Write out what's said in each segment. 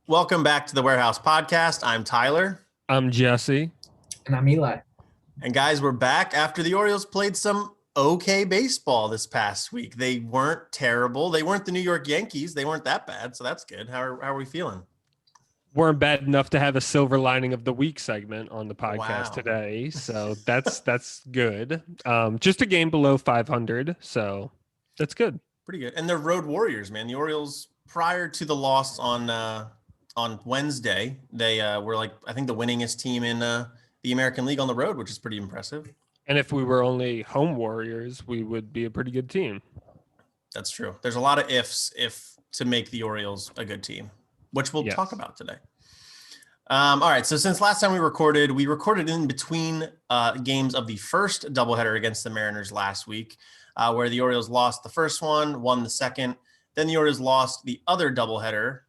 Welcome back to the Warehouse Podcast. I'm Tyler. I'm Jesse. And I'm Eli. And guys, we're back after the Orioles played some okay baseball this past week. They weren't terrible. They weren't the New York Yankees. They weren't that bad. So that's good. How are we feeling? Weren't bad enough to have a silver lining of the week segment on the podcast Wow. today. So that's good. Just a game below 500. So that's good. Pretty good. And they're road warriors, man. The Orioles, prior to the loss on Wednesday, they were I think the winningest team in the American League on the road, which is pretty impressive. And if we were only home warriors, we would be a pretty good team. That's true. There's a lot of ifs to make the Orioles a good team, which we'll talk about today. All right. So since last time we recorded in between games of the first doubleheader against the Mariners last week, where the Orioles lost the first one, won the second. Then the Orioles lost the other doubleheader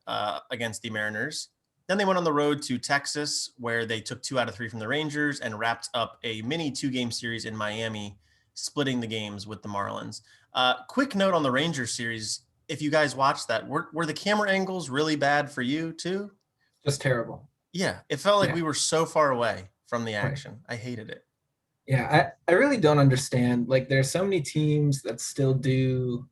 against the Mariners. Then they went on the road to Texas, where they took 2 out of 3 from the Rangers and wrapped up a mini 2-game series in Miami, splitting the games with the Marlins. Quick note on the Rangers series. If you guys watched that, were the camera angles really bad for you too? Just terrible. Yeah. It felt like we were so far away from the action. Right. I hated it. Yeah. I really don't understand. Like, there's so many teams that still do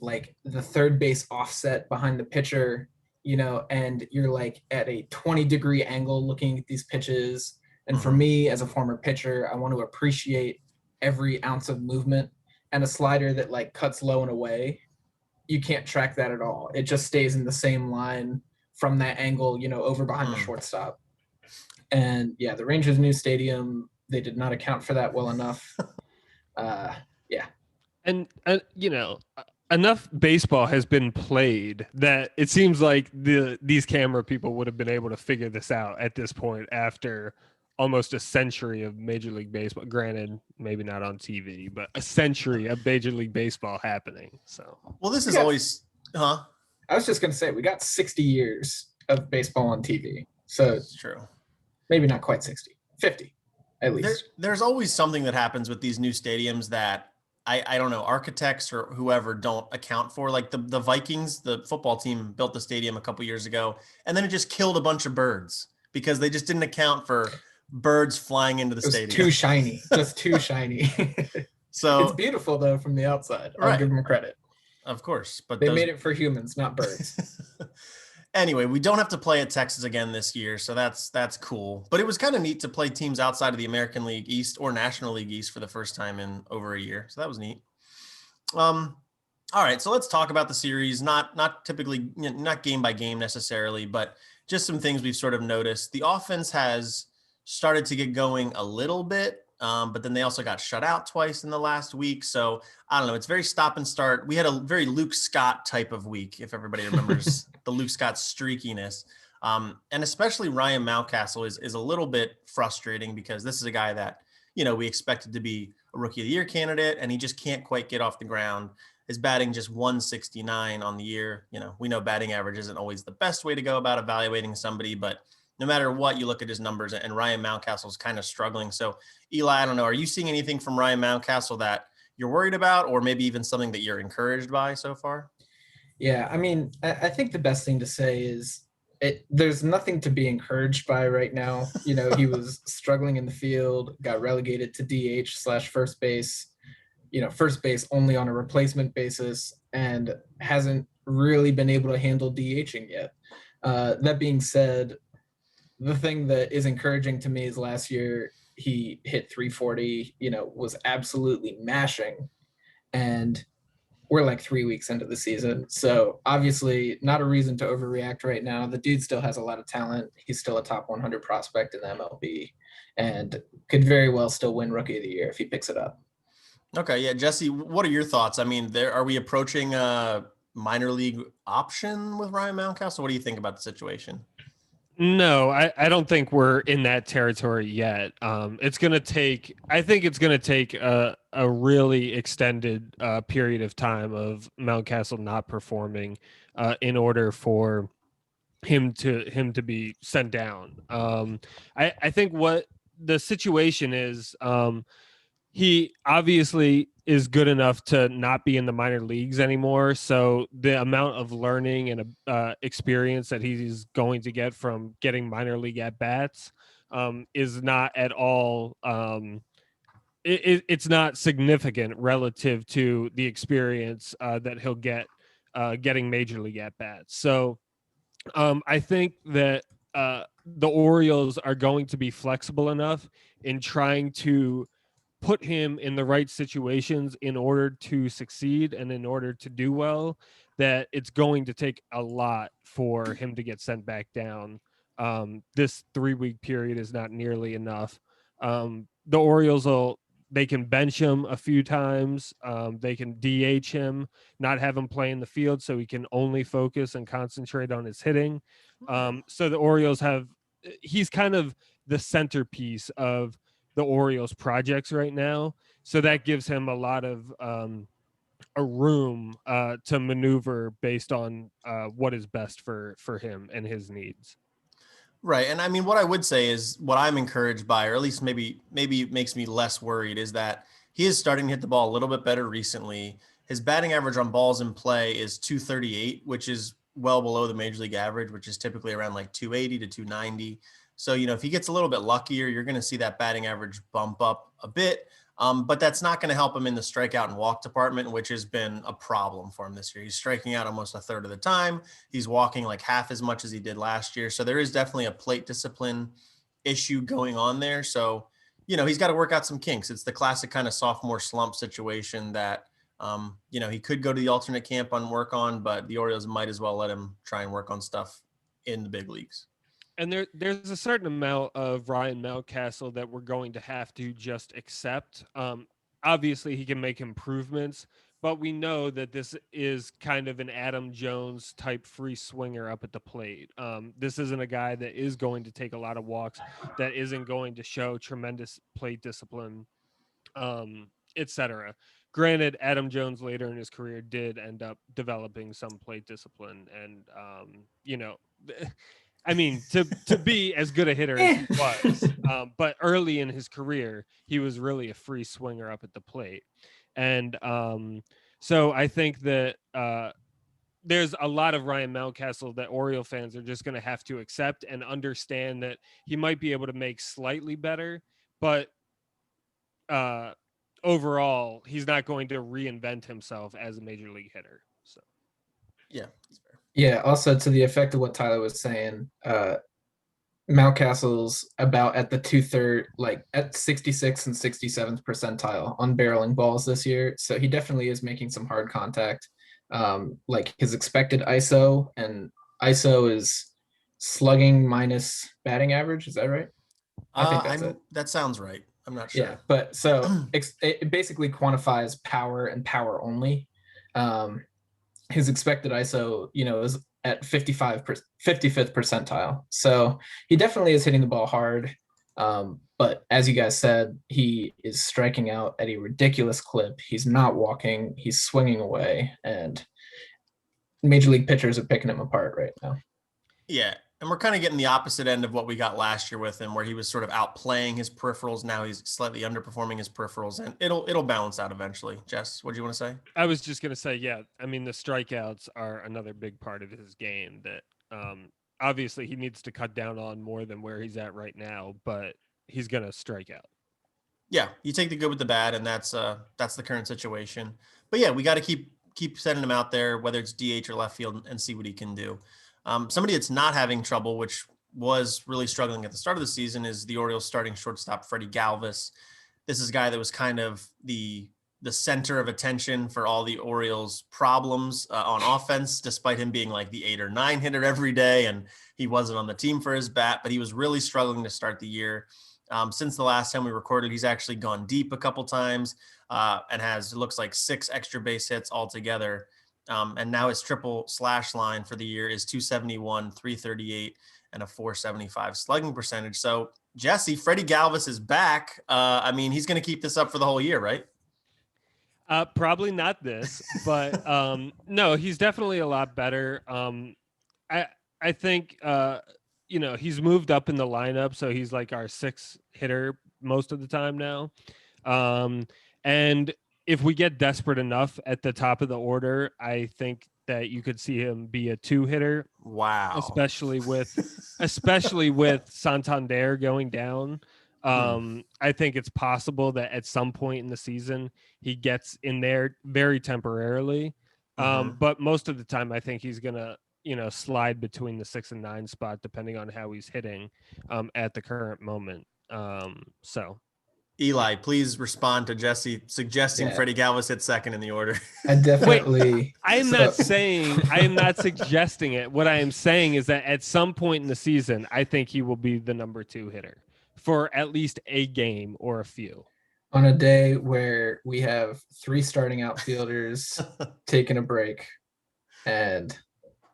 like the third base offset behind the pitcher, and you're like at a 20-degree angle looking at these pitches. And for me, as a former pitcher, I want to appreciate every ounce of movement. And a slider that like cuts low and away, you can't track that at all. It just stays in the same line from that angle, over behind the shortstop. And yeah, the Rangers' new stadium, they did not account for that well enough. And enough baseball has been played that it seems like these camera people would have been able to figure this out at this point after almost a century of Major League Baseball. Granted, maybe not on TV, but a century of Major League Baseball happening. So, well, this is always, I was just going to say, we got 60 years of baseball on TV. So it's true. Maybe not quite 60, 50 at least. There's always something that happens with these new stadiums that I don't know, architects or whoever don't account for. Like the Vikings, the football team, built the stadium a couple years ago, and then it just killed a bunch of birds because they just didn't account for birds flying into the stadium. Too shiny, just too shiny. So it's beautiful though from the outside. Right. I'll give them credit. Of course, but they made it for humans, not birds. Anyway, we don't have to play at Texas again this year, so that's cool. But it was kind of neat to play teams outside of the American League East or National League East for the first time in over a year. So that was neat. All right, so let's talk about the series. Not typically, not game by game necessarily, but just some things we've sort of noticed. The offense has started to get going a little bit, but then they also got shut out twice in the last week. So I don't know. It's very stop and start. We had a very Luke Scott type of week, if everybody remembers the Luke Scott streakiness. And especially Ryan Mountcastle is a little bit frustrating because this is a guy that, we expected to be a Rookie of the Year candidate, and he just can't quite get off the ground. His batting just 169 on the year. We know batting average isn't always the best way to go about evaluating somebody, but no matter what, you look at his numbers, and Ryan Mountcastle is kind of struggling. So, Eli, I don't know, are you seeing anything from Ryan Mountcastle that you're worried about, or maybe even something that you're encouraged by so far? Yeah, I mean, I think the best thing to say is there's nothing to be encouraged by right now. He was struggling in the field, got relegated to DH/first base, first base only on a replacement basis, and hasn't really been able to handle DHing yet. That being said, the thing that is encouraging to me is last year he hit 340, was absolutely mashing. And we're like 3 weeks into the season. So obviously not a reason to overreact right now. The dude still has a lot of talent. He's still a top 100 prospect in the MLB and could very well still win Rookie of the Year if he picks it up. Okay. Yeah. Jesse, what are your thoughts? I mean, are we approaching a minor league option with Ryan Mountcastle? What do you think about the situation? No, I don't think we're in that territory yet. I think it's going to take a really extended period of time of Mountcastle not performing in order for him to be sent down. I think what the situation is, he obviously is good enough to not be in the minor leagues anymore. So the amount of learning and experience that he's going to get from getting minor league at bats is not at all. It's not significant relative to the experience that he'll get getting major league at bats. So I think that the Orioles are going to be flexible enough in trying to put him in the right situations in order to succeed and in order to do well, that it's going to take a lot for him to get sent back down. This 3-week period is not nearly enough. The Orioles they can bench him a few times. They can DH him, not have him play in the field so he can only focus and concentrate on his hitting. So the Orioles he's kind of the centerpiece of the Orioles projects right now. So that gives him a lot of a room to maneuver based on what is best for him and his needs. Right. And I mean, what I would say is what I'm encouraged by, or at least maybe it makes me less worried, is that he is starting to hit the ball a little bit better recently. His batting average on balls in play is 238, which is well below the major league average, which is typically around like 280 to 290. So, if he gets a little bit luckier, you're going to see that batting average bump up a bit. But that's not going to help him in the strikeout and walk department, which has been a problem for him this year. He's striking out almost a third of the time. He's walking like half as much as he did last year. So there is definitely a plate discipline issue going on there. So, he's got to work out some kinks. It's the classic kind of sophomore slump situation that, he could go to the alternate camp and work on, but the Orioles might as well let him try and work on stuff in the big leagues. And there's a certain amount of Ryan Mountcastle that we're going to have to just accept. Obviously, he can make improvements, but we know that this is kind of an Adam Jones type free swinger up at the plate. This isn't a guy that is going to take a lot of walks, that isn't going to show tremendous plate discipline, etc. Granted, Adam Jones later in his career did end up developing some plate discipline, and I mean, to be as good a hitter as he was, but early in his career, he was really a free swinger up at the plate. And so I think that there's a lot of Ryan Mountcastle that Oriole fans are just going to have to accept and understand that he might be able to make slightly better, but overall, he's not going to reinvent himself as a major league hitter. So, yeah, that's fair. Yeah, also to the effect of what Tyler was saying, Mountcastle's about at the 2/3, like at 66th and 67th percentile on barreling balls this year. So he definitely is making some hard contact. Like his expected ISO, and ISO is slugging minus batting average. Is that right? I think that's it. That sounds right. I'm not sure. Yeah, but so it basically quantifies power and power only. His expected ISO, is at 55th percentile. So he definitely is hitting the ball hard. But as you guys said, he is striking out at a ridiculous clip. He's not walking. He's swinging away. And major league pitchers are picking him apart right now. Yeah. And we're kind of getting the opposite end of what we got last year with him, where he was sort of outplaying his peripherals. Now he's slightly underperforming his peripherals, and it'll balance out eventually. Jess, what do you want to say? I was just going to say, yeah, I mean, the strikeouts are another big part of his game that obviously he needs to cut down on more than where he's at right now, but he's going to strike out. Yeah, you take the good with the bad, and that's the current situation. But yeah, we got to keep sending him out there, whether it's DH or left field, and see what he can do. Somebody that's not having trouble, which was really struggling at the start of the season, is the Orioles starting shortstop Freddie Galvez. This is a guy that was kind of the center of attention for all the Orioles' problems on offense, despite him being like the 8 or 9 hitter every day, and he wasn't on the team for his bat, but he was really struggling to start the year. Since the last time we recorded, he's actually gone deep a couple times and has, it looks like, 6 extra base hits altogether. And now his triple slash line for the year is 271, 338, and a 475 slugging percentage. So, Jesse, Freddie Galvez is back. I mean, he's going to keep this up for the whole year, right? Probably not this, but no, he's definitely a lot better. I think he's moved up in the lineup, so he's like our 6th hitter most of the time now. And if we get desperate enough at the top of the order, I think that you could see him be a 2-hitter. Wow. Especially with Santander going down. I think it's possible that at some point in the season he gets in there very temporarily. But most of the time I think he's gonna, slide between the 6 and 9 spot depending on how he's hitting at the current moment. So Eli, please respond to Jesse suggesting Freddie Galvez hit second in the order. I definitely. Wait, I am not suggesting it. What I am saying is that at some point in the season, I think he will be the number 2 hitter for at least a game or a few. On a day where we have 3 starting outfielders taking a break, and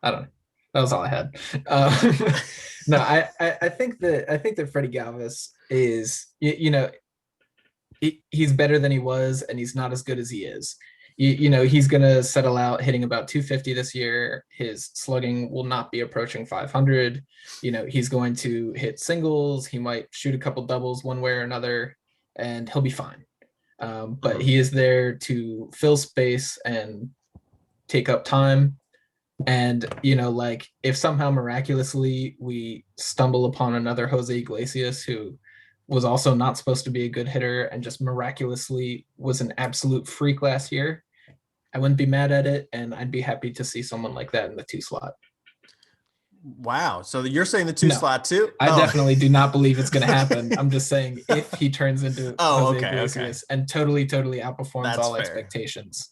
I don't know. That was all I had. No, I think that Freddie Galvez is, he's better than he was, and he's not as good as he is. He's going to settle out hitting about 250 this year. His slugging will not be approaching 500. He's going to hit singles. He might shoot a couple doubles one way or another, and he'll be fine. But he is there to fill space and take up time. And, if somehow miraculously we stumble upon another Jose Iglesias who was also not supposed to be a good hitter and just miraculously was an absolute freak last year, I wouldn't be mad at it, and I'd be happy to see someone like that in the 2 slot. Wow. So you're saying the 2 slot too? I definitely do not believe it's going to happen. I'm just saying if he turns into Jose Iglesias and totally outperforms all expectations,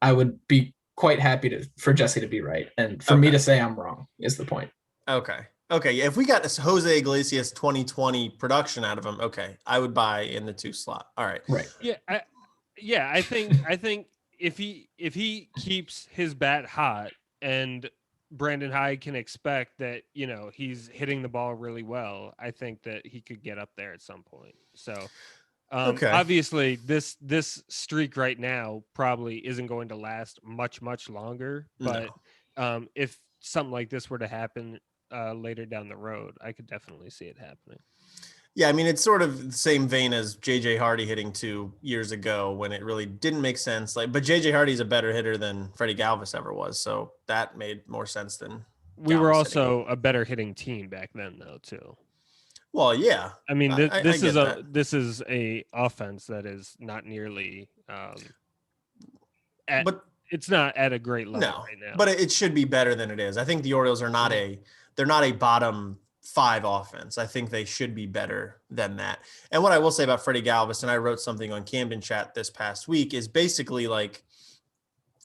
I would be quite happy for Jesse to be right. And for me to say I'm wrong is the point. Okay. Yeah, if we got Jose Iglesias 2020 production out of him, I would buy in the 2 slot. All right. Right. Yeah. I think if he keeps his bat hot and Brandon Hyde can expect that, he's hitting the ball really well, I think that he could get up there at some point. So obviously this streak right now probably isn't going to last much longer, but if something like this were to happen later down the road, I could definitely see it happening. Yeah, I mean, it's sort of the same vein as JJ Hardy hitting 2 years ago when it really didn't make sense. But JJ Hardy's a better hitter than Freddie Galvez ever was, so that made more sense than we were also a better hitting team back then, though, too. Well, yeah. I mean, this is a offense that is not nearly, but it's not at a great level right now. But it should be better than it is. I think the Orioles are not they're not a bottom 5 offense. I think they should be better than that. And what I will say about Freddie Galvez, and I wrote something on Camden Chat this past week, is basically like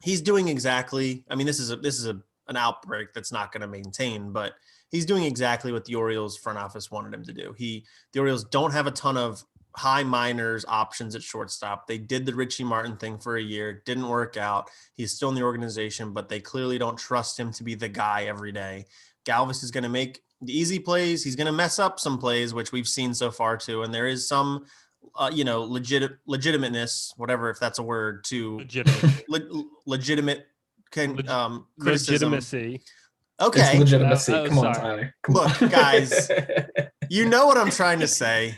he's doing exactly. I mean, this is an outbreak that's not going to maintain, but he's doing exactly what the Orioles front office wanted him to do. The Orioles don't have a ton of high minors options at shortstop. They did the Richie Martin thing for a year. Didn't work out. He's still in the organization, but they clearly don't trust him to be the guy every day. Galvez is going to make the easy plays. He's going to mess up some plays, which we've seen so far too. And there is some, legitimateness, whatever, if that's a word, to legitimate criticism. Legitimacy. Okay. It's legitimacy. Come on, Tyler. Look, guys, you know what I'm trying to say.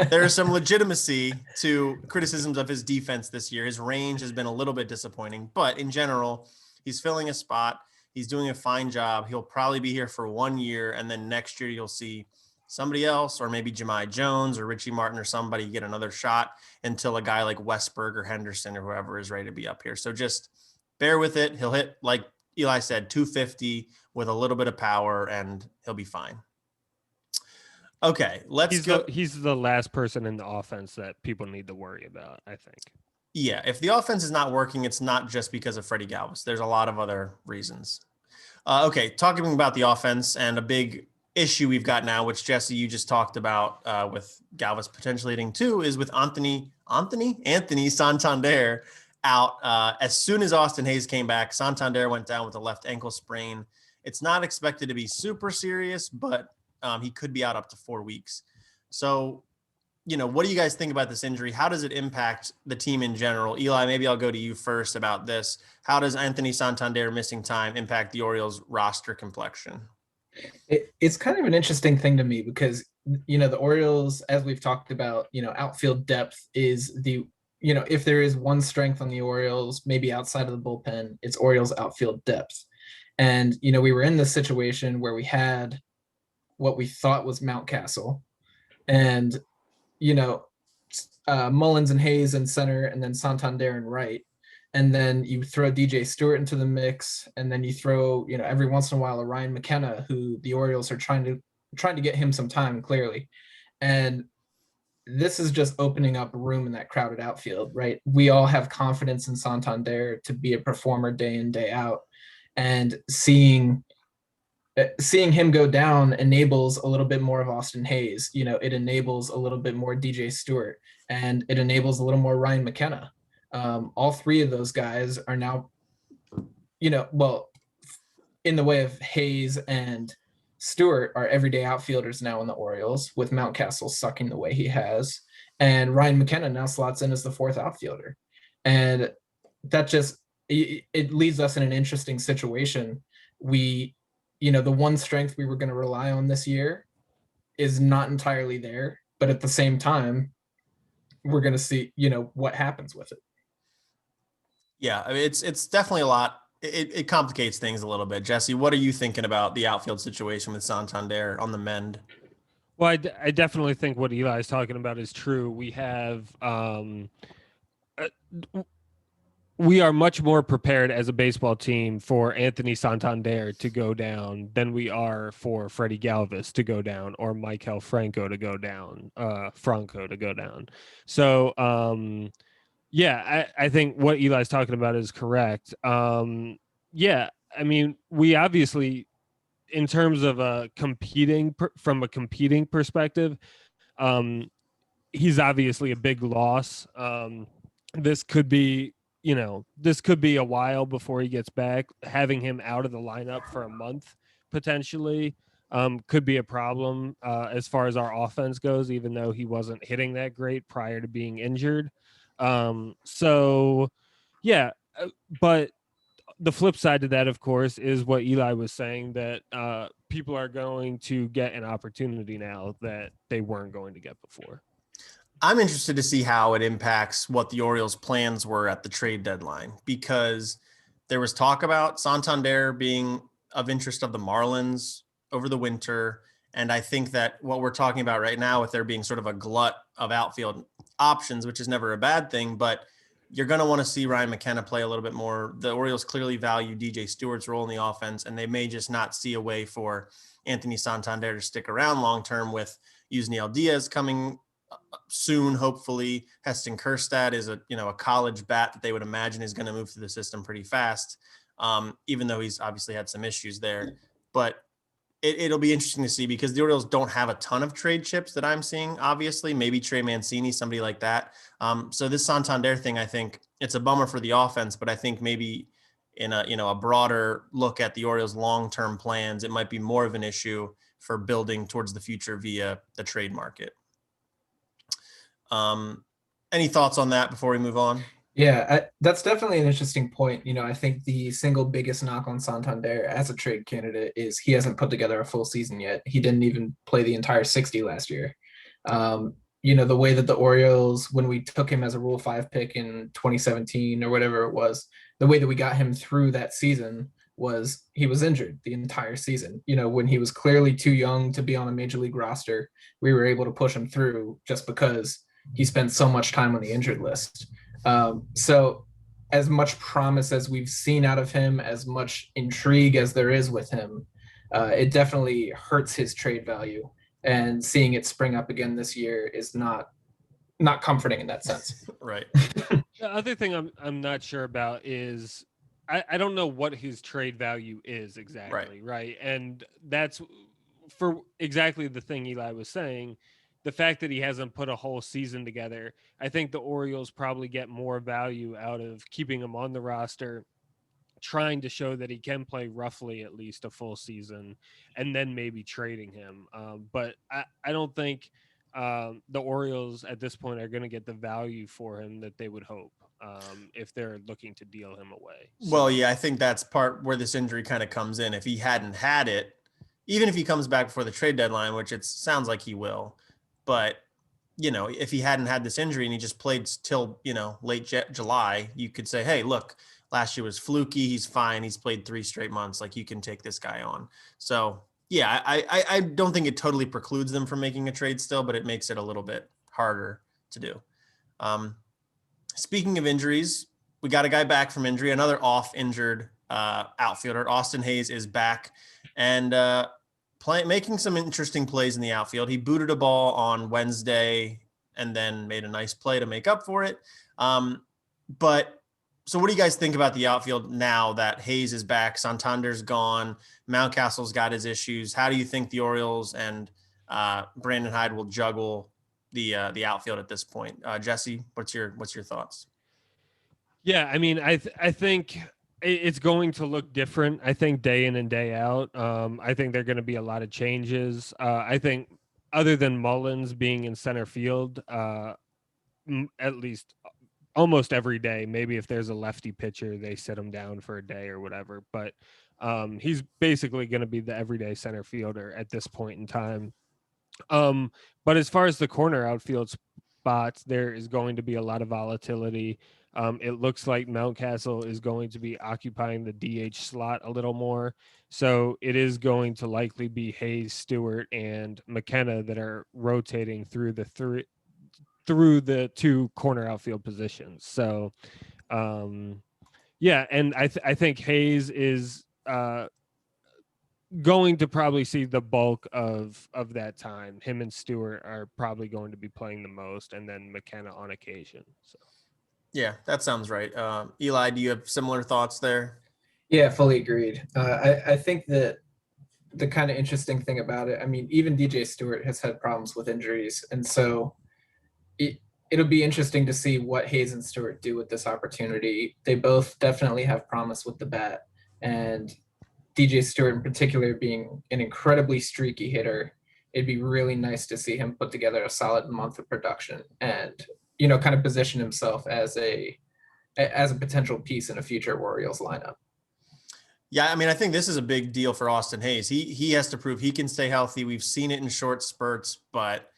There is some legitimacy to criticisms of his defense this year. His range has been a little bit disappointing, but in general, he's filling a spot. He's doing a fine job. He'll probably be here for 1 year, and then next year you'll see somebody else, or maybe Jahmai Jones or Richie Martin or somebody get another shot until a guy like Westberg or Henderson or whoever is ready to be up here. So just bear with it. He'll hit, like Eli said, 250 with a little bit of power, and he'll be fine. Okay, let's go. He's the last person in the offense that people need to worry about, I think. Yeah, if the offense is not working, it's not just because of Freddie Galvez. There's a lot of other reasons. Okay, talking about the offense and a big issue we've got now, which Jesse, you just talked about with Galvez potentially hitting 2, is with Anthony Santander out. As soon as Austin Hayes came back, Santander went down with a left ankle sprain. It's not expected to be super serious, but he could be out up to 4 weeks. So, what do you guys think about this injury? How does it impact the team in general? Eli, maybe I'll go to you first about this. How does Anthony Santander missing time impact the Orioles roster complexion? It's kind of an interesting thing to me because the Orioles, as we've talked about, outfield depth is if there is one strength on the Orioles, maybe outside of the bullpen, it's Orioles outfield depth. And, we were in this situation where we had what we thought was Mountcastle and, Mullins and Hayes in center, and then Santander in right. And then you throw DJ Stewart into the mix, and then you throw, every once in a while a Ryan McKenna, who the Orioles are trying to get him some time, clearly. And this is just opening up room in that crowded outfield, right? We all have confidence in Santander to be a performer day in, day out. And seeing him go down enables a little bit more of Austin Hayes. It enables a little bit more DJ Stewart, and it enables a little more Ryan McKenna. All three of those guys are now, in the way of Hayes and Stewart, are everyday outfielders now in the Orioles, with Mountcastle sucking the way he has. And Ryan McKenna now slots in as the fourth outfielder. And that it leaves us in an interesting situation. The one strength we were going to rely on this year is not entirely there, but at the same time, we're going to see, what happens with it. Yeah, I mean, it's definitely a lot. It complicates things a little bit. Jesse, what are you thinking about the outfield situation with Santander on the mend? Well, I definitely think what Eli's talking about is true. We have we are much more prepared as a baseball team for Anthony Santander to go down than we are for Freddie Galvez to go down, or Michael Franco to go down, So, I think what Eli's talking about is correct. I mean, we obviously, in terms of from a competing perspective, he's obviously a big loss. This could be a while before he gets back. Having him out of the lineup for a month potentially could be a problem as far as our offense goes, even though he wasn't hitting that great prior to being injured. But the flip side to that, of course, is what Eli was saying, that people are going to get an opportunity now that they weren't going to get before. I'm interested to see how it impacts what the Orioles' plans were at the trade deadline, because there was talk about Santander being of interest of the Marlins over the winter. And I think that what we're talking about right now, with there being sort of a glut of outfield options, which is never a bad thing, but you're going to want to see Ryan McKenna play a little bit more. The Orioles clearly value DJ Stewart's role in the offense, and they may just not see a way for Anthony Santander to stick around long-term, with Yusniel Diaz coming soon. Hopefully Heston Kjerstad is a college bat that they would imagine is going to move through the system pretty fast, even though he's obviously had some issues there. But it'll be interesting to see, because the Orioles don't have a ton of trade chips that I'm seeing. Obviously, maybe Trey Mancini, somebody like that. So this Santander thing, I think it's a bummer for the offense, but I think maybe in a broader look at the Orioles' long-term plans, it might be more of an issue for building towards the future via the trade market. Any thoughts on that before we move on? Yeah, that's definitely an interesting point. I think the single biggest knock on Santander as a trade candidate is he hasn't put together a full season yet. He didn't even play the entire 60 last year. The way that the Orioles, when we took him as a Rule 5 pick in 2017 or whatever it was, the way that we got him through that season was he was injured the entire season. When he was clearly too young to be on a major league roster, we were able to push him through just because he spent so much time on the injured list. So as much promise as we've seen out of him, as much intrigue as there is with him, it definitely hurts his trade value. And seeing it spring up again this year is not comforting in that sense. Right. The other thing I'm not sure about is I don't know what his trade value is exactly, right? And that's for exactly the thing Eli was saying. The fact that he hasn't put a whole season together, I think the Orioles probably get more value out of keeping him on the roster, trying to show that he can play roughly at least a full season, and then maybe trading him. But I don't think the Orioles at this point are going to get the value for him that they would hope if they're looking to deal him away. So, well, yeah, I think that's part where this injury kind of comes in. If he hadn't had it, even if he comes back before the trade deadline, which it sounds like he will, but if he hadn't had this injury and he just played till, late July, you could say, hey, look, last year was fluky. He's fine. He's played 3 straight months. Like, you can take this guy on. So yeah, I don't think it totally precludes them from making a trade still, but it makes it a little bit harder to do. Speaking of injuries, we got a guy back from injury, another injured outfielder. Austin Hays is back and making some interesting plays in the outfield. He booted a ball on Wednesday and then made a nice play to make up for it. So what do you guys think about the outfield now that Hays is back? Santander's gone. Mountcastle's got his issues. How do you think the Orioles and Brandon Hyde will juggle the outfield at this point? Jesse, what's your thoughts? Yeah, I mean, I think it's going to look different. I think day in and day out. I think there are going to be a lot of changes. I think other than Mullins being in center field, at least almost every day, maybe if there's a lefty pitcher, they sit him down for a day or whatever. But he's basically going to be the everyday center fielder at this point in time. But as far as the corner outfield spots, there is going to be a lot of volatility. It looks like Mountcastle is going to be occupying the DH slot a little more. So it is going to likely be Hays, Stewart, and McKenna that are rotating through the 2 corner outfield positions. So, yeah, and I think Hays is going to probably see the bulk of that time. Him and Stewart are probably going to be playing the most, and then McKenna on occasion. So. Yeah, that sounds right. Eli, do you have similar thoughts there? Yeah, fully agreed. I think that the kind of interesting thing about it, I mean, even DJ Stewart has had problems with injuries. And so it'll be interesting to see what Hays and Stewart do with this opportunity. They both definitely have promise with the bat. And DJ Stewart in particular being an incredibly streaky hitter, it'd be really nice to see him put together a solid month of production and kind of position himself as a potential piece in a future Orioles lineup. Yeah, I mean, I think this is a big deal for Austin Hays. He has to prove he can stay healthy. We've seen it in short spurts, but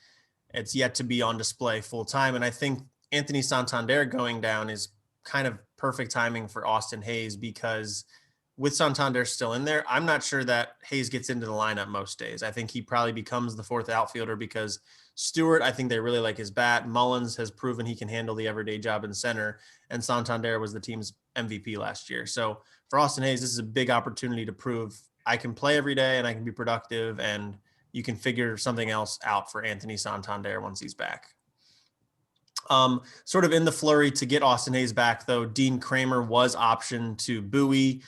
it's yet to be on display full time. And I think Anthony Santander going down is kind of perfect timing for Austin Hays, because with Santander still in there, I'm not sure that Hays gets into the lineup most days. I think he probably becomes the 4th outfielder because Stewart, I think they really like his bat. Mullins has proven he can handle the everyday job in center, and Santander was the team's MVP last year. So for Austin Hays, this is a big opportunity to prove I can play every day and I can be productive, and you can figure something else out for Anthony Santander once he's back. Sort of in the flurry to get Austin Hays back, though, Dean Kramer was optioned to Bowie.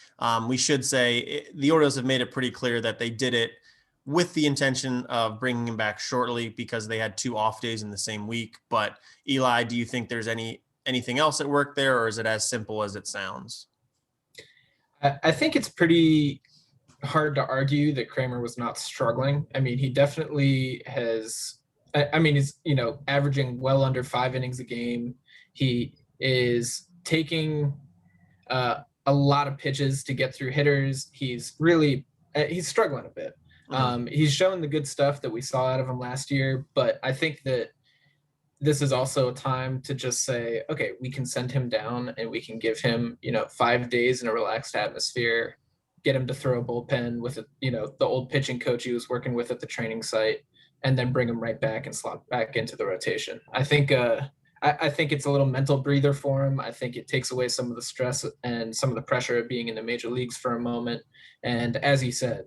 We should say the Orioles have made it pretty clear that they did it with the intention of bringing him back shortly because they had 2 off days in the same week. But Eli, do you think there's anything else at work there, or is it as simple as it sounds? I think it's pretty hard to argue that Kramer was not struggling. I mean, he definitely has. I mean, he's averaging well under 5 innings a game. He is taking a lot of pitches to get through hitters. He's struggling a bit. He's shown the good stuff that we saw out of him last year, but I think that this is also a time to just say, okay, we can send him down and we can give him, 5 days in a relaxed atmosphere, get him to throw a bullpen with, the old pitching coach he was working with at the training site, and then bring him right back and slot back into the rotation. I think it's a little mental breather for him. I think it takes away some of the stress and some of the pressure of being in the major leagues for a moment. And as he said,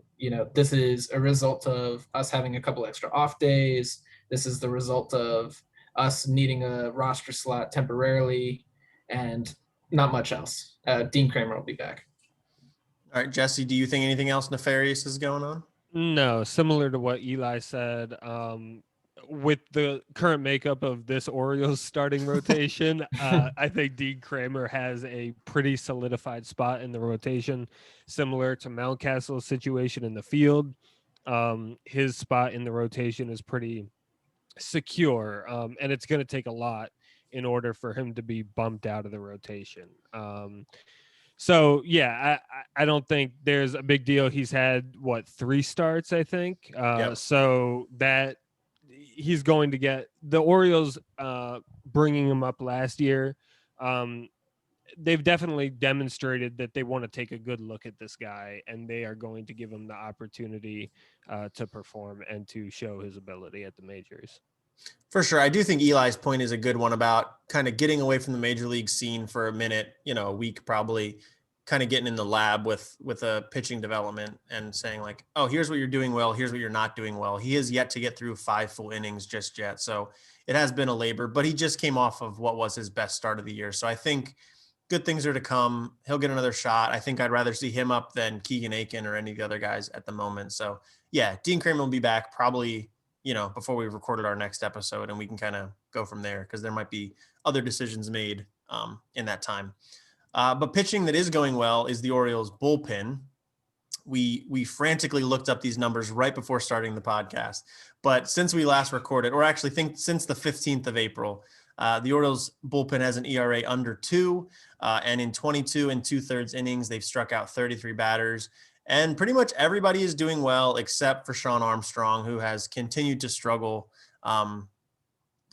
this is a result of us having a couple extra off days. This is the result of us needing a roster slot temporarily and not much else. Dean Kramer will be back. All right, Jesse, do you think anything else nefarious is going on? No, similar to what Eli said. With the current makeup of this Orioles starting rotation, I think Dean Kramer has a pretty solidified spot in the rotation, similar to Mountcastle's situation in the field. His spot in the rotation is pretty secure, and it's going to take a lot in order for him to be bumped out of the rotation. So yeah, I don't think there's a big deal. He's had 3 starts, I think. Yep. So that he's going to get the Orioles bringing him up last year. They've definitely demonstrated that they want to take a good look at this guy, and they are going to give him the opportunity to perform and to show his ability at the majors. For sure. I do think Eli's point is a good one about kind of getting away from the major league scene for a minute, a week, probably kind of getting in the lab with a pitching development and saying like, oh, here's what you're doing well. Here's what you're not doing well. He has yet to get through 5 full innings just yet. So it has been a labor, but he just came off of what was his best start of the year. So I think good things are to come. He'll get another shot. I think I'd rather see him up than Keegan Aiken or any of the other guys at the moment. So yeah, Dean Kramer will be back probably, before we recorded our next episode, and we can kind of go from there because there might be other decisions made in that time. But pitching that is going well is the Orioles bullpen. We frantically looked up these numbers right before starting the podcast, but since we last recorded, or actually think since the 15th of April, the Orioles bullpen has an ERA under 2, and in 22 2/3 innings, they've struck out 33 batters. And pretty much everybody is doing well except for Sean Armstrong, who has continued to struggle. And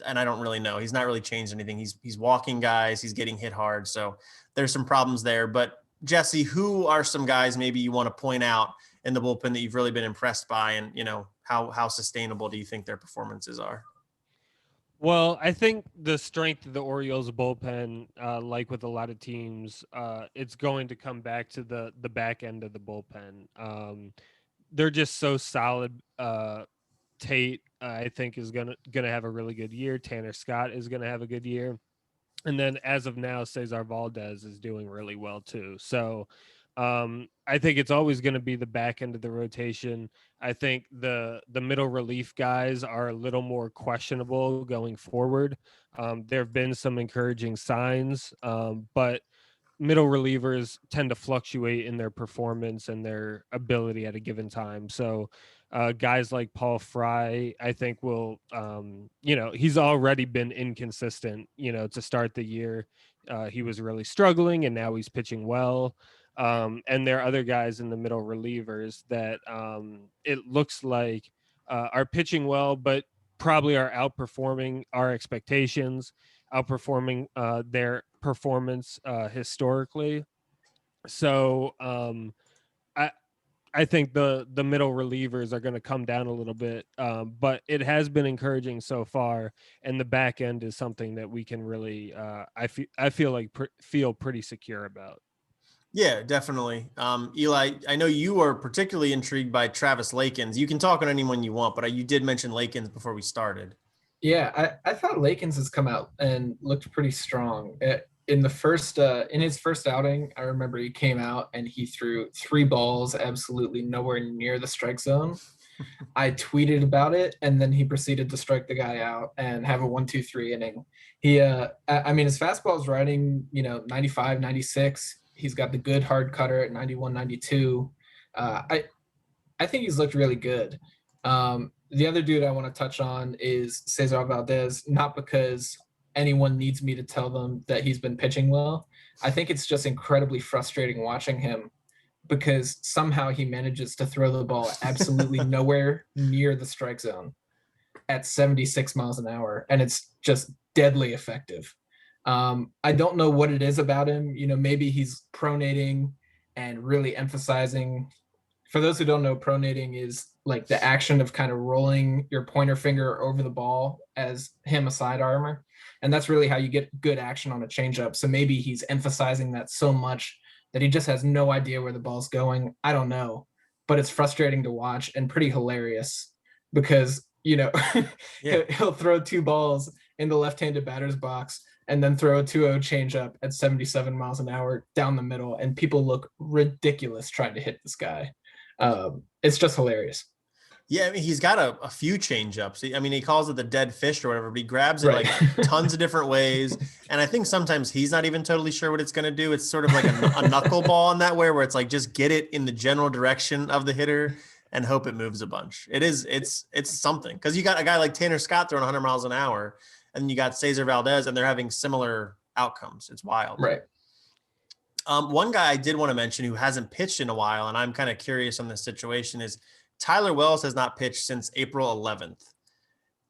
I don't really know. He's not really changed anything. He's walking guys. He's getting hit hard. So there's some problems there. But Jesse, who are some guys maybe you want to point out in the bullpen that you've really been impressed by, and how sustainable do you think their performances are? Well, I think the strength of the Orioles bullpen, like with a lot of teams, it's going to come back to the back end of the bullpen. They're just so solid. Tate, I think, is gonna have a really good year. Tanner Scott is gonna have a good year, and then as of now, Cesaro Valdez is doing really well too. So I think it's always going to be the back end of the rotation. I think the middle relief guys are a little more questionable going forward. There have been some encouraging signs, but middle relievers tend to fluctuate in their performance and their ability at a given time. So guys like Paul Fry, I think will, he's already been inconsistent, to start the year. He was really struggling, and now he's pitching well. And there are other guys in the middle relievers that it looks like are pitching well, but probably are outperforming our expectations, outperforming their performance historically. So I think the middle relievers are going to come down a little bit, but it has been encouraging so far, and the back end is something that we can really I feel pretty secure about. Yeah, definitely. Eli, I know you are particularly intrigued by Travis Lakins. You can talk on anyone you want, but you did mention Lakins before we started. Yeah, I thought Lakins has come out and looked pretty strong. In his first outing, I remember he came out and he threw 3 balls absolutely nowhere near the strike zone. I tweeted about it, and then he proceeded to strike the guy out and have a 1-2-3 inning. He, his fastball is riding, 95, 96. He's got the good hard cutter at 91, 92. I think he's looked really good. The other dude I want to touch on is Cesaro Valdez, not because anyone needs me to tell them that he's been pitching well. I think it's just incredibly frustrating watching him because somehow he manages to throw the ball absolutely nowhere near the strike zone at 76 miles an hour, and it's just deadly effective. I don't know what it is about him. Maybe he's pronating and really emphasizing. For those who don't know, pronating is like the action of kind of rolling your pointer finger over the ball as him a sidearmer. And that's really how you get good action on a changeup. So maybe he's emphasizing that so much that he just has no idea where the ball's going. I don't know, but it's frustrating to watch and pretty hilarious because, he'll throw 2 balls in the left-handed batter's box and then throw a 2-0 changeup at 77 miles an hour down the middle, and people look ridiculous trying to hit this guy. It's just hilarious. Yeah, he's got a few changeups. He calls it the dead fish or whatever, but he grabs it like tons of different ways. And I think sometimes he's not even totally sure what it's going to do. It's sort of like a knuckleball in that way, where it's like just get it in the general direction of the hitter and hope it moves a bunch. It's something, because you got a guy like Tanner Scott throwing 100 miles an hour, and you got Cesaro Valdez, and they're having similar outcomes. It's wild. Right. One guy I did want to mention who hasn't pitched in a while, and I'm kind of curious on this situation, is Tyler Wells has not pitched since April 11th.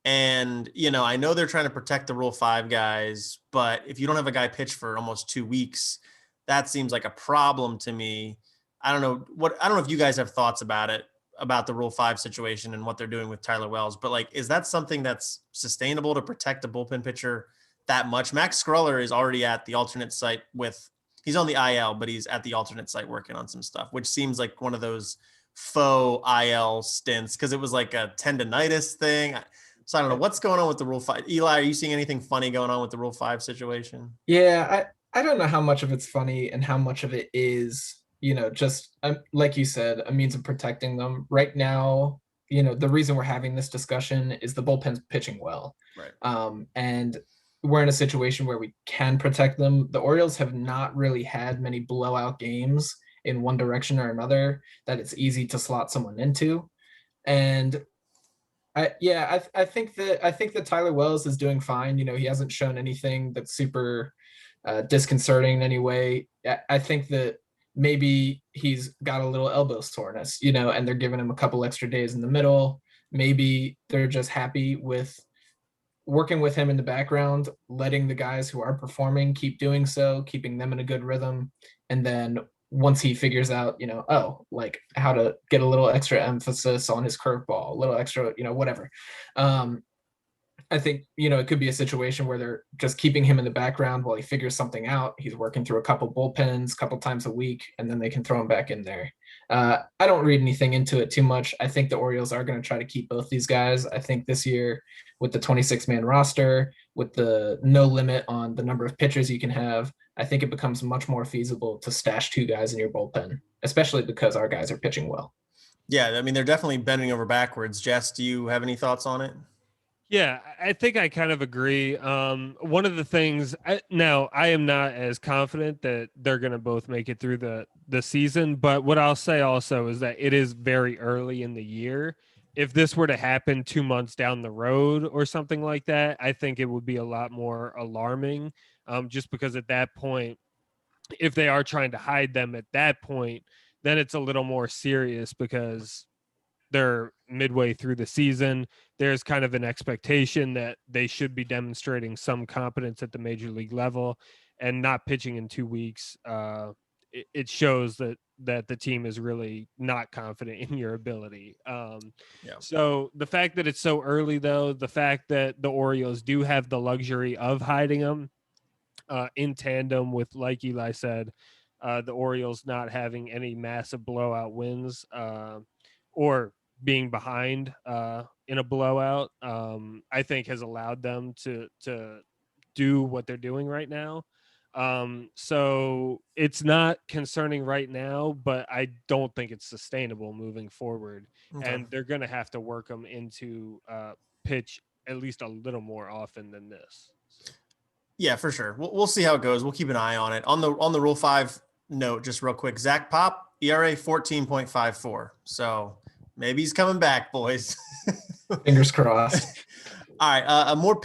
And, I know they're trying to protect the Rule 5 guys, but if you don't have a guy pitch for almost 2 weeks, that seems like a problem to me. I don't know if you guys have thoughts about it, about the Rule 5 situation and what they're doing with Tyler Wells, but like, is that something that's sustainable to protect a bullpen pitcher that much? Max Scruller is already at the alternate site he's on the IL, but he's at the alternate site working on some stuff, which seems like one of those faux IL stints because it was like a tendonitis thing. So I don't know what's going on with the Rule 5. Eli, are you seeing anything funny going on with the Rule 5 situation? Yeah, I don't know how much of it's funny and how much of it is, just like you said, a means of protecting them. Right now, the reason we're having this discussion is the bullpen's pitching well. Right. And we're in a situation where we can protect them. The Orioles have not really had many blowout games in one direction or another that it's easy to slot someone into. And I think that Tyler Wells is doing fine. He hasn't shown anything that's super disconcerting in any way. I think that maybe he's got a little elbow soreness, and they're giving him a couple extra days in the middle. Maybe they're just happy with working with him in the background, letting the guys who are performing keep doing so, keeping them in a good rhythm. And then once he figures out, like how to get a little extra emphasis on his curveball, a little extra, whatever. I think, it could be a situation where they're just keeping him in the background while he figures something out. He's working through a couple bullpens, couple times a week, and then they can throw him back in there. I don't read anything into it too much. I think the Orioles are going to try to keep both these guys. I think this year with the 26-man roster, with the no limit on the number of pitchers you can have, I think it becomes much more feasible to stash 2 guys in your bullpen, especially because our guys are pitching well. Yeah, I mean, they're definitely bending over backwards. Jess, do you have any thoughts on it? Yeah, I think I kind of agree. One of the things now I am not as confident that they're going to both make it through the season, but what I'll say also is that it is very early in the year. If this were to happen 2 months down the road or something like that, I think it would be a lot more alarming. Just because at that point, if they are trying to hide them at that point, then it's a little more serious because they're midway through the season. There's kind of an expectation that they should be demonstrating some competence at the major league level, and not pitching in 2 weeks. It shows that the team is really not confident in your ability. So the fact that it's so early, though, the fact that the Orioles do have the luxury of hiding them in tandem with, like Eli said, the Orioles not having any massive blowout wins or being behind in a blowout, I think has allowed them to do what they're doing right now. So it's not concerning right now, but I don't think it's sustainable moving forward. Okay. And they're going to have to work them into pitch at least a little more often than this. Yeah, for sure. We'll see how it goes. We'll keep an eye on it. On the Rule 5 note, just real quick, Zach Pop, ERA 14.54. So maybe he's coming back, boys. Fingers crossed. All right, more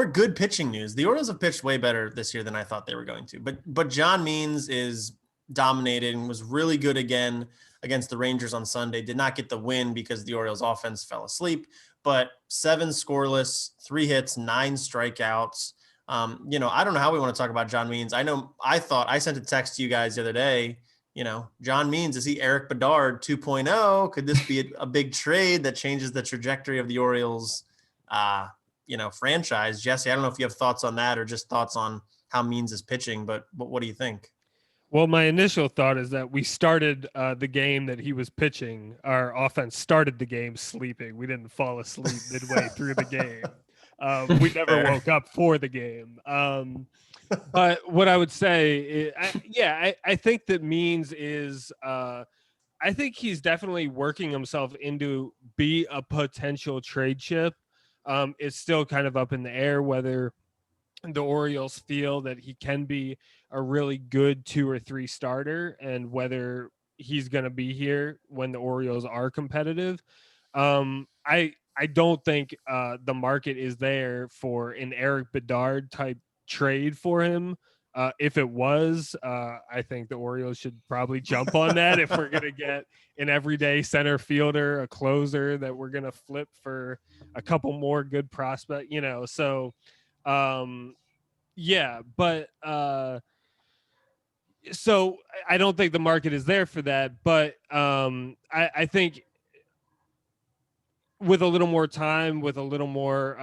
good pitching news. The Orioles have pitched way better this year than I thought they were going to. But John Means is dominated and was really good again against the Rangers on Sunday. Did not get the win because the Orioles offense fell asleep, but 7 scoreless, 3 hits, 9 strikeouts. I don't know how we want to talk about John Means. I sent a text to you guys the other day. John Means, is he Eric Bedard 2.0? Could this be a big trade that changes the trajectory of the Orioles, franchise? Jesse, I don't know if you have thoughts on that or just thoughts on how Means is pitching, but what do you think? Well, my initial thought is that we started the game that he was pitching. Our offense started the game sleeping. We didn't fall asleep midway through the game. We never woke up for the game. But what I would say is, I think that Means is, I think he's definitely working himself into be a potential trade chip. It's still kind of up in the air whether the Orioles feel that he can be a really good 2 or 3 starter and whether he's going to be here when the Orioles are competitive. I don't think the market is there for an Eric Bedard type trade for him If it was, I think the Orioles should probably jump on that if we're going to get an everyday center fielder, a closer that we're going to flip for a couple more good prospect, so yeah, but so I don't think the market is there for that, but I think with a little more time, with a little more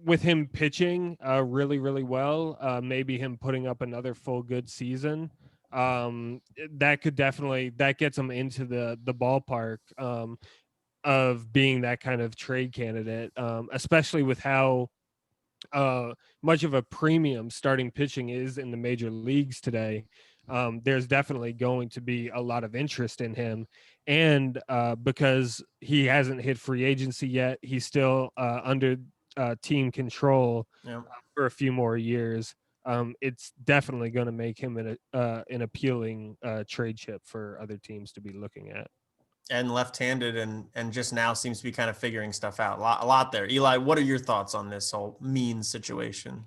with him pitching really, really well, maybe him putting up another full good season, that could definitely that gets him into the ballpark of being that kind of trade candidate, especially with how much of a premium starting pitching is in the major leagues today. There's definitely going to be a lot of interest in him. And because he hasn't hit free agency yet, he's still under team control for a few more years. It's definitely going to make him an appealing trade chip for other teams to be looking at. And left-handed and just now seems to be kind of figuring stuff out. A lot there. Eli, what are your thoughts on this whole Means situation?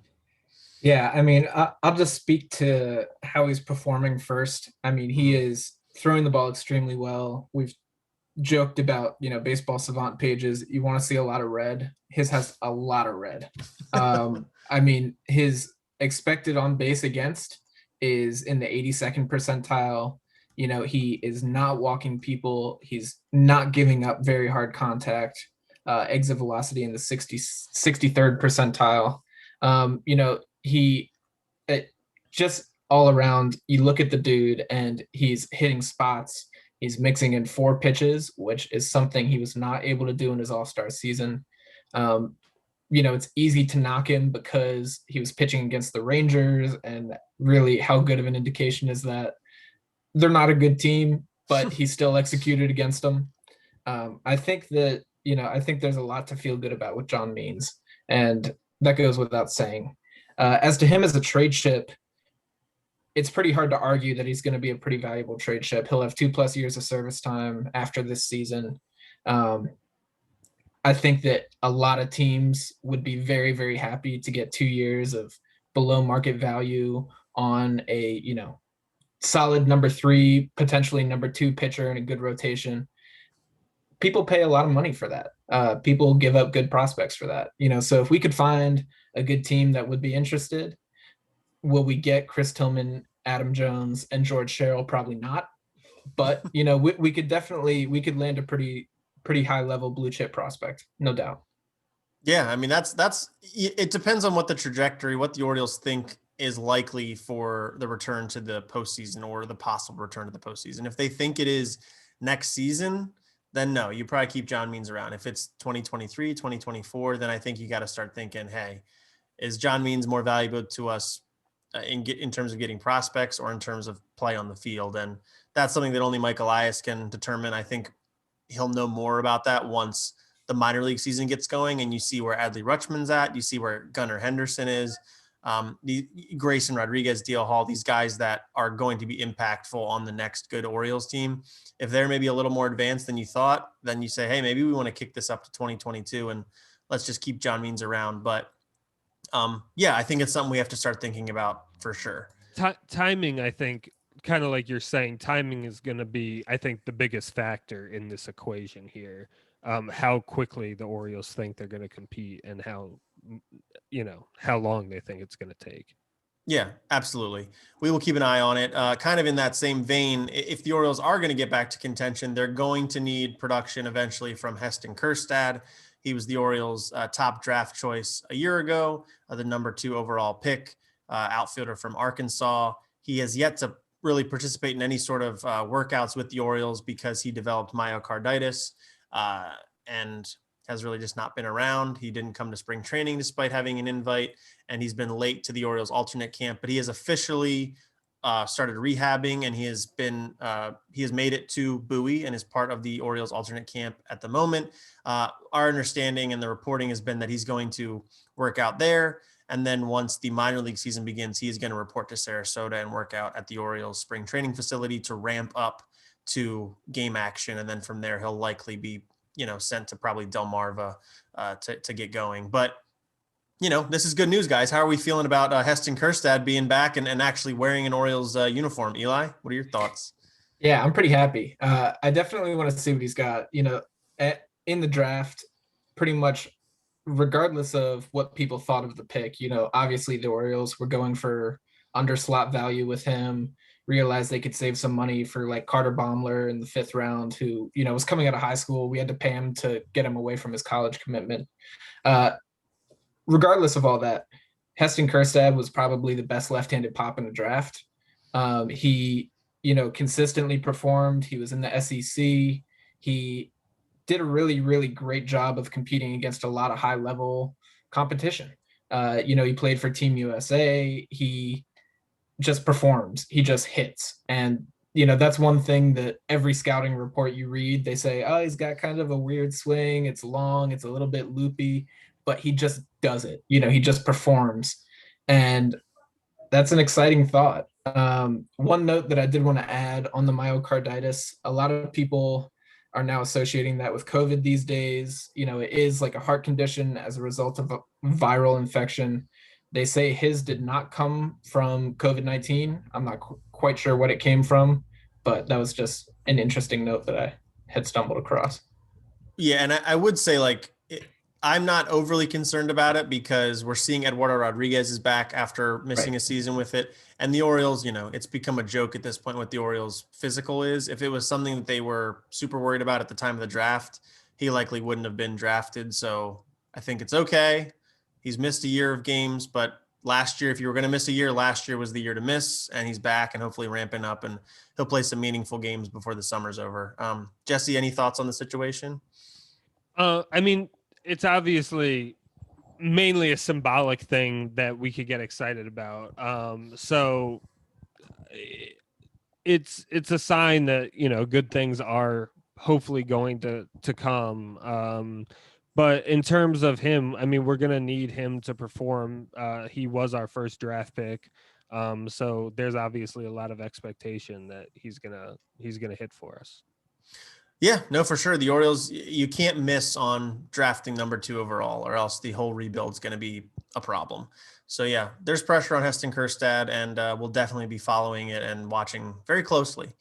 Yeah, I mean, I'll just speak to how he's performing first. I mean, he is throwing the ball extremely well. We've joked about, baseball savant pages. You want to see a lot of red. His has a lot of red. I mean, his expected on base against is in the 82nd percentile. He is not walking people. He's not giving up very hard contact. Exit velocity in the 63rd percentile. He just all around, you look at the dude and he's hitting spots. He's mixing in 4 pitches, which is something he was not able to do in his all-star season. It's easy to knock him because he was pitching against the Rangers, and really how good of an indication is that? They're not a good team, but he still executed against them. I think that, I think there's a lot to feel good about with John Means, and that goes without saying. As to him as a trade chip, it's pretty hard to argue that he's going to be a pretty valuable trade chip. He'll have 2+ years of service time after this season. I think that a lot of teams would be very, very happy to get 2 years of below market value on a, solid number 3, potentially number 2 pitcher in a good rotation. People pay a lot of money for that. People give up good prospects for that. So if we could find a good team that would be interested, will we get Chris Tillman, Adam Jones, and George Sherrill? Probably not. But we could land a pretty high level blue chip prospect, no doubt. Yeah, I mean that's it depends on what the trajectory, what the Orioles think is likely for the return to the postseason or the possible return to the postseason. If they think it is next season, then no, you probably keep John Means around. If it's 2023, 2024, then I think you got to start thinking, hey, is John Means more valuable to us in terms of getting prospects or in terms of play on the field? And that's something that only Mike Elias can determine. I think he'll know more about that once the minor league season gets going and you see where Adley Rutschman's at, you see where Gunnar Henderson is, the Grayson Rodriguez, DL Hall, these guys that are going to be impactful on the next good Orioles team. If they're maybe a little more advanced than you thought, then you say, hey, maybe we want to kick this up to 2022 and let's just keep John Means around. But yeah, I think it's something we have to start thinking about for sure. Timing, I think, kind of like you're saying, timing is going to be, I think, the biggest factor in this equation here. How quickly the Orioles think they're going to compete and how long they think it's going to take. Yeah, absolutely. We will keep an eye on it. Kind of in that same vein, if the Orioles are going to get back to contention, they're going to need production eventually from Heston Kjerstad. He was the Orioles' top draft choice a year ago, the number 2 overall pick, outfielder from Arkansas. He has yet to really participate in any sort of workouts with the Orioles because he developed myocarditis and has really just not been around. He didn't come to spring training despite having an invite, and he's been late to the Orioles alternate camp, but he has officially started rehabbing, and he has made it to Bowie and is part of the Orioles alternate camp at the moment. Our understanding and the reporting has been that he's going to work out there. And then once the minor league season begins, he is going to report to Sarasota and work out at the Orioles spring training facility to ramp up to game action. And then from there, he'll likely be, sent to probably Delmarva to get going. But this is good news, guys. How are we feeling about Heston Kjerstad being back and actually wearing an Orioles uniform? Eli, what are your thoughts? Yeah, I'm pretty happy. I definitely want to see what he's got. In the draft, pretty much regardless of what people thought of the pick, obviously the Orioles were going for under slot value with him, realized they could save some money for like Carter Baumler in the 5th round, who, was coming out of high school. We had to pay him to get him away from his college commitment. Regardless of all that, Heston Kjerstad was probably the best left-handed pop in the draft. He, consistently performed. He was in the SEC. He did a really, really great job of competing against a lot of high-level competition. He played for Team USA. He just performs. He just hits. And, that's one thing that every scouting report you read, they say, oh, he's got kind of a weird swing. It's long. It's a little bit loopy, but he just does it. He just performs. And that's an exciting thought. One note that I did want to add on the myocarditis, a lot of people are now associating that with COVID these days. It is like a heart condition as a result of a viral infection. They say his did not come from COVID-19. I'm not quite sure what it came from, but that was just an interesting note that I had stumbled across. Yeah, and I would say I'm not overly concerned about it because we're seeing Eduardo Rodriguez is back after missing a season with it. And the Orioles, it's become a joke at this point what the Orioles physical is. If it was something that they were super worried about at the time of the draft, he likely wouldn't have been drafted. So I think it's okay. He's missed a year of games, but last year, if you were going to miss a year, last year was the year to miss, and he's back and hopefully ramping up, and he'll play some meaningful games before the summer's over. Jesse, any thoughts on the situation? I mean, it's obviously mainly a symbolic thing that we could get excited about. So it's a sign that, good things are hopefully going to come. But in terms of him, I mean, we're going to need him to perform. He was our first draft pick. So there's obviously a lot of expectation that he's going to hit for us. Yeah, no, for sure. The Orioles, you can't miss on drafting number 2 overall, or else the whole rebuild is going to be a problem. So yeah, there's pressure on Heston Kjerstad, and we'll definitely be following it and watching very closely.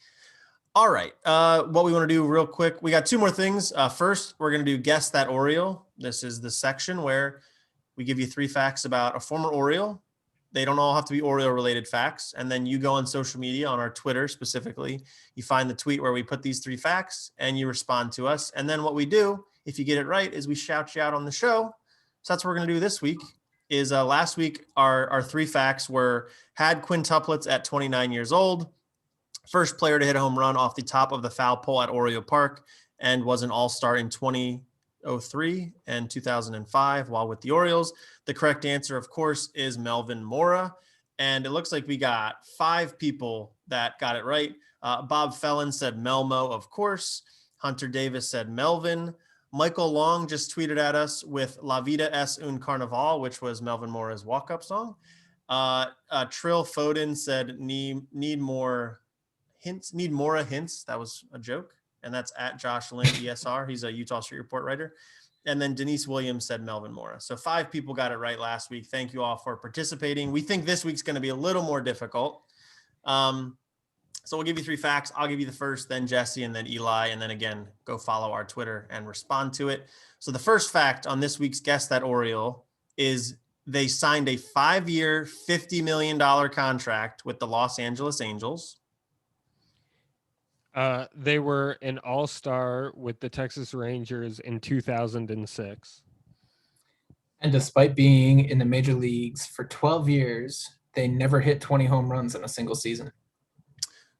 All right, what we want to do real quick, we got 2 more things. First, we're going to do Guess That Oriole. This is the section where we give you 3 facts about a former Oriole. They don't all have to be Oriole-related facts. And then you go on social media, on our Twitter specifically. You find the tweet where we put these 3 facts, and you respond to us. And then what we do, if you get it right, is we shout you out on the show. So that's what we're going to do this week. Is last week, our 3 facts were had quintuplets at 29 years old, first player to hit a home run off the top of the foul pole at Oriole Park, and was an all-star in 2003 and 2005 while with the Orioles. The correct answer, of course, is Melvin Mora. And it looks like we got 5 people that got it right. Bob Felon said Melmo, of course. Hunter Davis said Melvin. Michael Long just tweeted at us with La Vida es un Carnaval, which was Melvin Mora's walk-up song. Trill Foden said need more hints, need Mora hints. That was a joke. And that's at Josh Lynn ESR. He's a Utah Street Report writer. And then Denise Williams said Melvin Mora. So 5 people got it right last week. Thank you all for participating. We think this week's going to be a little more difficult. So we'll give you 3 facts. I'll give you the first, then Jesse, and then Eli. And then again, go follow our Twitter and respond to it. So the first fact on this week's Guess That Oriole is they signed a 5-year, $50 million contract with the Los Angeles Angels. They were an all-star with the Texas Rangers in 2006. And despite being in the major leagues for 12 years, they never hit 20 home runs in a single season.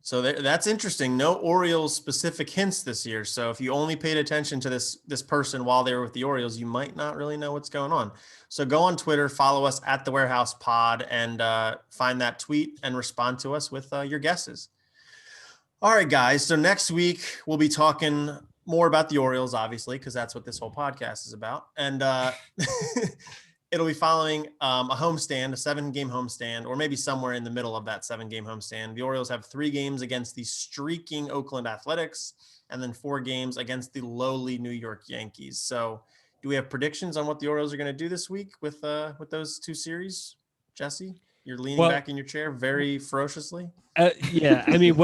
So that's interesting. No Orioles specific hints this year. So if you only paid attention to this person while they were with the Orioles, you might not really know what's going on. So go on Twitter, follow us at The Warehouse Pod, and find that tweet and respond to us with your guesses. All right, guys. So next week we'll be talking more about the Orioles, obviously, because that's what this whole podcast is about. And it'll be following a homestand, a 7-game homestand, or maybe somewhere in the middle of that 7-game homestand. The Orioles have 3 games against the streaking Oakland Athletics, and then 4 games against the lowly New York Yankees. So do we have predictions on what the Orioles are going to do this week with those two series? Jesse, you're leaning back in your chair very ferociously. Yeah, I mean,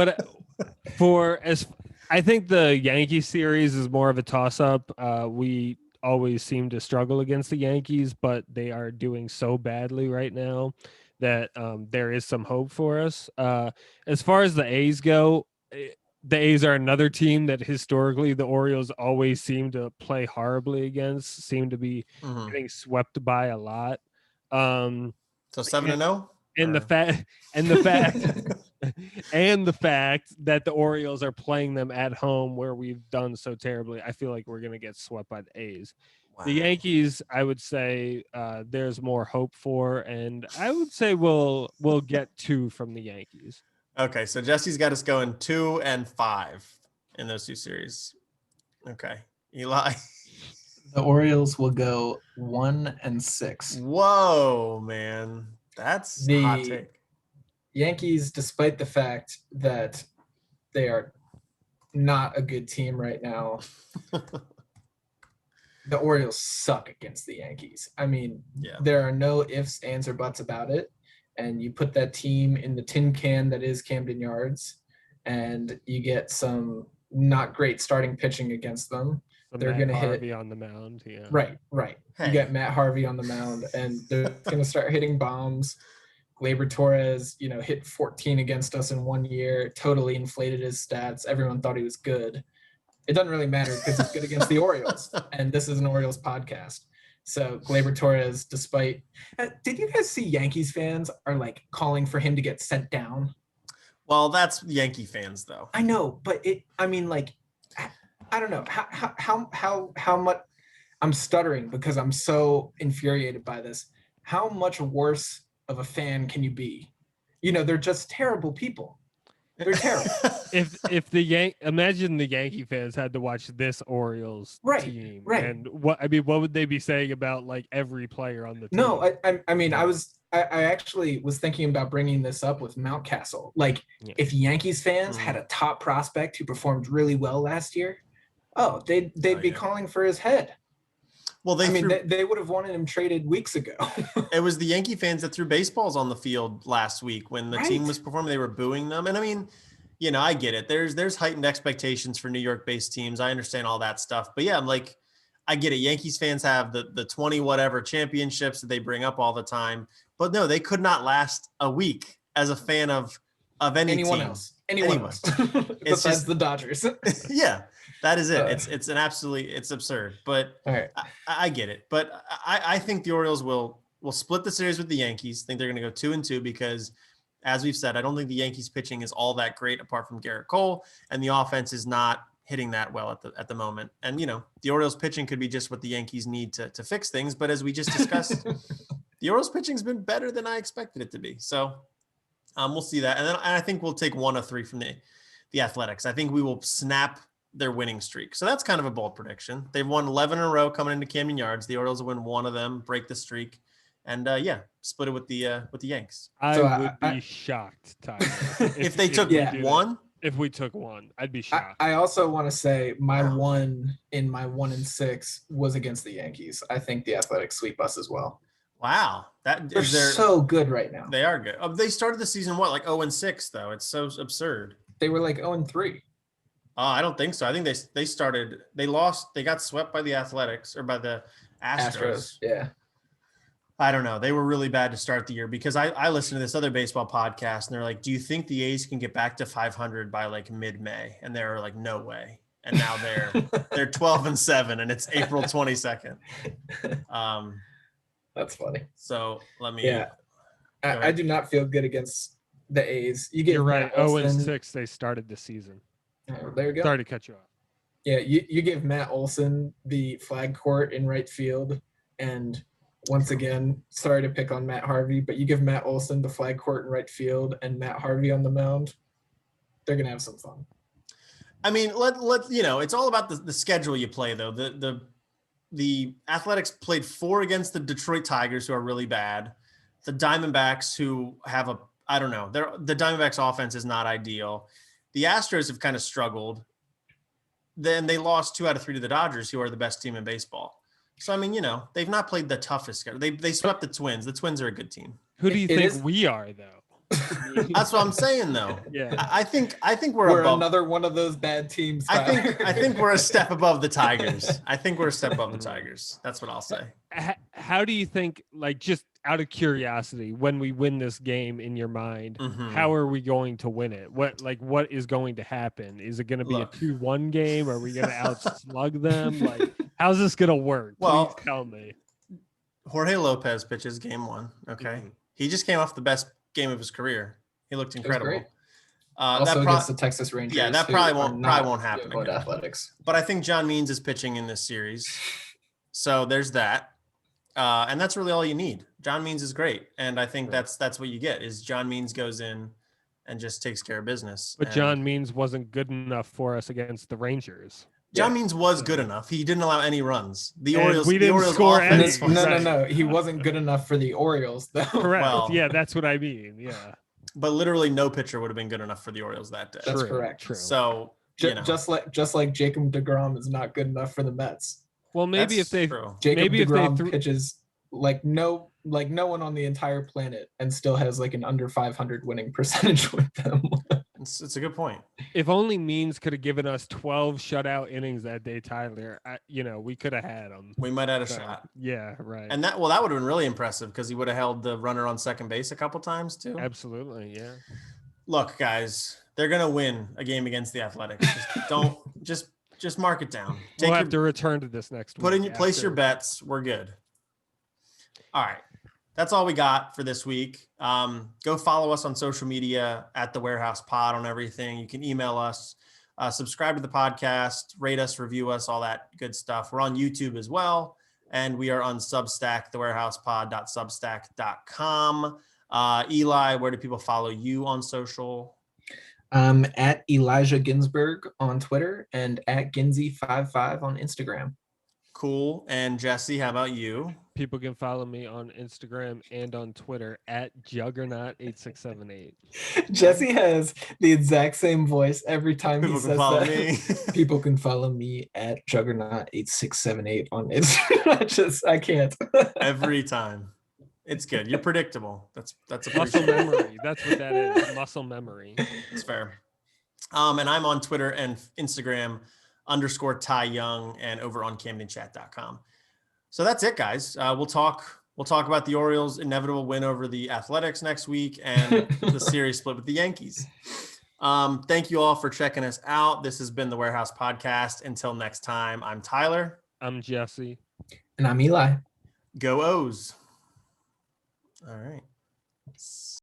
I think the Yankee series is more of a toss-up. We always seem to struggle against the Yankees, but they are doing so badly right now that there is some hope for us. As far as the A's go, the A's are another team that historically the Orioles always seem to play horribly against, seem to be getting swept by a lot. So 7-0? And the fact and the fact that the Orioles are playing them at home where we've done so terribly, I feel like we're going to get swept by the A's. Wow. The Yankees, I would say there's more hope for, and I would say we'll get 2 from the Yankees. Okay, so Jesse's got us going 2-5 in those two series. Okay, Eli. The Orioles will go 1-6. Whoa, man. That's a hot take. Yankees, despite the fact that they are not a good team right now, the Orioles suck against the Yankees. I mean, there are no ifs, ands, or buts about it. And you put that team in the tin can that is Camden Yards, and you get some not great starting pitching against them. They're going to hit Harvey on the mound. Yeah. Right. Hey. You got Matt Harvey on the mound, and they're going to start hitting bombs. Gleyber Torres, hit 14 against us in 1 year, totally inflated his stats. Everyone thought he was good. It doesn't really matter because he's good against the Orioles, and this is an Orioles podcast. So Gleyber Torres, despite did you guys see Yankees fans are like calling for him to get sent down? Well, that's Yankee fans though. I know, but I don't know how much I'm stuttering because I'm so infuriated by this. How much worse of a fan can you be? They're just terrible people. They're terrible. Imagine the Yankee fans had to watch this Orioles team, right? And what would they be saying about like every player on the team? No, I actually was thinking about bringing this up with Mountcastle. Like, if Yankees fans had a top prospect who performed really well last year, they'd be calling for his head. Well, they would have wanted him traded weeks ago. It was the Yankee fans that threw baseballs on the field last week when the team was performing. They were booing them. And I mean, I get it. There's heightened expectations for New York-based teams. I understand all that stuff. But yeah, I'm like, I get it. Yankees fans have the 20 whatever championships that they bring up all the time. But no, they could not last a week as a fan of anyone else. Anyone else. Besides the Dodgers. Yeah. That is it. It's absurd, but right. I get it. But I think the Orioles will split the series with the Yankees. I think they're going to go 2-2 because, as we've said, I don't think the Yankees pitching is all that great apart from Garrett Cole, and the offense is not hitting that well at the moment. And the Orioles pitching could be just what the Yankees need to fix things. But as we just discussed, the Orioles pitching's been better than I expected it to be. So we'll see that, and I think we'll take 1 of 3 from the Athletics. I think we will snap their winning streak. So that's kind of a bold prediction. They've won 11 in a row coming into Camden Yards. The Orioles will win 1 of them, break the streak, and split it with the Yanks. I would be shocked, Tyler, if they took one. If we took 1, I'd be shocked. I also want to say my 1 in my 1-6 was against the Yankees. I think the Athletics sweep us as well. Wow, they're so good right now. They are good. They started the season like 0-6 though. It's so absurd. They were like 0-3. I don't think so. I think they lost. They got swept by the Athletics or by the Astros. Yeah. I don't know. They were really bad to start the year because I listened to this other baseball podcast and they're like, do you think the A's can get back to 500 by like mid-May? And they were like, no way. And now they're 12-7 and it's April 22nd. That's funny. So let me. Yeah. I do not feel good against the A's. You're right. 0-6 they started the season. There you go. Sorry to cut you off. Yeah, you give Matt Olson the flag court in right field, and once again, sorry to pick on Matt Harvey, but you give Matt Olson the flag court in right field and Matt Harvey on the mound, they're gonna have some fun. I mean, let it's all about the schedule you play though. The Athletics played 4 against the Detroit Tigers, who are really bad. The Diamondbacks, who have the Diamondbacks offense is not ideal. The Astros have kind of struggled. Then they lost 2 out of 3 to the Dodgers, who are the best team in baseball. So I mean, they've not played the toughest. They swept the Twins. The Twins are a good team. Who do you It think is- we are, though? That's what I'm saying, though. Yeah. I think we're We're above. another one of those bad teams. I Tyler. think we're a step above the Tigers. I think we're a step above the Tigers. That's what I'll say. How do you think, like, just out of curiosity, when we win this game in your mind, how are we going to win it? What is going to happen? Is it going to be Look. a 2-1 game? Are we going to outslug them? Like, how's this going to work? Well, Please tell me. Jorge Lopez pitches game 1. Okay. He just came off the best game of his career. He looked incredible. great. Also against the Texas Rangers. Yeah, that who probably are won't not happen good again. Athletics. But I think John Means is pitching in this series. So there's that. And that's really all you need. John Means is great. And I think that's what you get is John Means goes in and just takes care of business. But And John Means wasn't good enough for us against the Rangers. John Means was good enough. He didn't allow any runs. The And Orioles, we didn't the Orioles score offense any. was- No. He wasn't good enough for the Orioles, though. Correct. Well- Yeah, that's what I mean. Yeah. But literally no pitcher would have been good enough for the Orioles that day. That's True, correct. True. So, Just like Jacob deGrom is not good enough for the Mets. Well, maybe if that's they true. Jacob Maybe if they deGrom threw- pitches like no one on the entire planet and still has like an under 500 winning percentage with them. It's a good point. if only Means could have given us 12 shutout innings that day, Tyler, we could have had him. We might have had a So, shot. Yeah, right. And that would have been really impressive because he would have held the runner on second base a couple times too. Absolutely, yeah. Look, guys, they're gonna win a game against the Athletics. Just mark it down. We'll have to return to this next Put in week your place after- your bets. We're good. All right. That's all we got for this week. Go follow us on social media at The Warehouse Pod on everything. You can email us, subscribe to the podcast, rate us, review us, all that good stuff. We're on YouTube as well. And we are on Substack, thewarehousepod.substack.com. Eli, where do people follow you on social? At Elijah Ginsburg on Twitter and at Ginsy55 on Instagram. Cool. And Jesse, how about you? People can follow me on Instagram and on Twitter at Juggernaut8678. Jesse has the exact same voice every time People he can says follow that. me. People can follow me at Juggernaut8678 on Instagram. I can't. Every time. It's good. You're predictable. That's Muscle appreciated. memory. That's what that is. Muscle memory. It's fair. And I'm on Twitter and Instagram _Ty Young and over on CamdenChat.com. So that's it, guys. We'll talk about the Orioles' inevitable win over the Athletics next week and the series split with the Yankees. Thank you all for checking us out. This has been the Warehouse Podcast. Until next time, I'm Tyler. I'm Jesse. And I'm Eli. Go O's. All right.